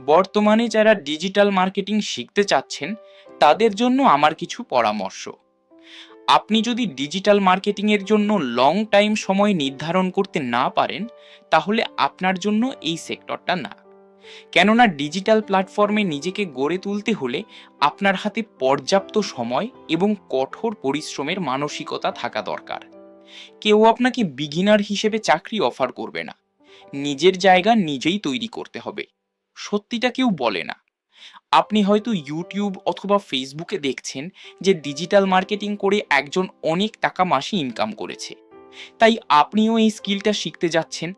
বর্তমানে যারা digital marketing শিখতে চাচ্ছেন তাদের জন্য আমার কিছু পরামর্শ। আপনি যদি ডিজিটাল মার্কেটিং এর জন্য লং টাইম সময় নির্ধারণ করতে না পারেন, তাহলে আপনার জন্য এই সেক্টরটা না। কেননা ডিজিটাল প্ল্যাটফর্মে নিজেকে গড়ে তুলতে হলে আপনার হাতে পর্যাপ্ত সময় এবং কঠোর পরিশ্রমের মানসিকতা থাকা দরকার। কেউ আপনাকে বিগিনার হিসেবে চাকরি অফার করবে না। নিজের জায়গা নিজেই তৈরি করতে হবে। সত্যিটা কেউ বলে না। আপনি হয়তো ইউটিউব অথবা ফেসবুকে দেখছেন যে ডিজিটাল মার্কেটিং করে একজন অনেক টাকা মাসে ইনকাম করেছে, তাই আপনিও এই স্কিলটা শিখতে যাচ্ছেন।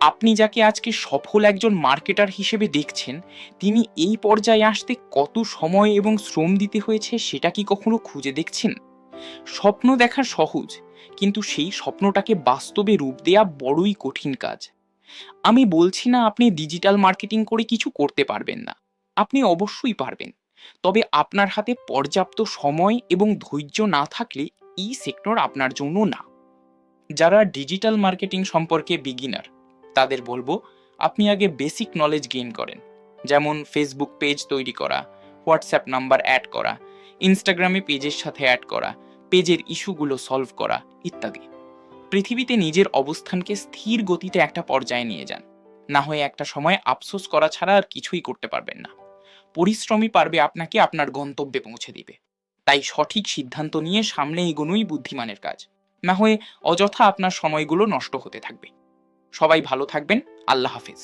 আপনি যাকে আজকে সফল একজন মার্কেটার হিসেবে দেখছেন, তিনি এই পর্যায়ে আসতে কত সময় এবং শ্রম দিতে হয়েছে সেটা কি কখনো খুঁজে দেখছেন? স্বপ্ন দেখা সহজ, কিন্তু সেই স্বপ্নটাকে বাস্তবে রূপ দেয়া বড়ই কঠিন কাজ। আমি বলছি না আপনি ডিজিটাল মার্কেটিং করে কিছু করতে পারবেন না। আপনি অবশ্যই পারবেন। তবে আপনার হাতে পর্যাপ্ত সময় এবং ধৈর্য না থাকলে এই সেক্টর আপনার জন্য না। যারা ডিজিটাল মার্কেটিং সম্পর্কে বিগিনার, তাদের বলবো আপনি আগে বেসিক নলেজ গেইন করেন। যেমন ফেসবুক পেজ তৈরি করা, হোয়াটসঅ্যাপ নাম্বার অ্যাড করা, ইনস্টাগ্রামে পেজের সাথে অ্যাড করা, পেজের ইস্যুগুলো সলভ করা ইত্যাদি। পৃথিবীতে নিজের অবস্থানকে স্থির গতিতে একটা পর্যায়ে নিয়ে যান। না হয়ে একটা সময় আফসোস করা ছাড়া আর কিছুই করতে পারবেন না। পরিশ্রমই পারবে আপনাকে আপনার গন্তব্যে পৌঁছে দিবে। তাই সঠিক সিদ্ধান্ত নিয়ে সামনে এগোনোই বুদ্ধিমানের কাজ। না হয়ে অযথা আপনার সময়গুলো নষ্ট হতে থাকবে। সবাই ভালো থাকবেন। আল্লাহ হাফেজ।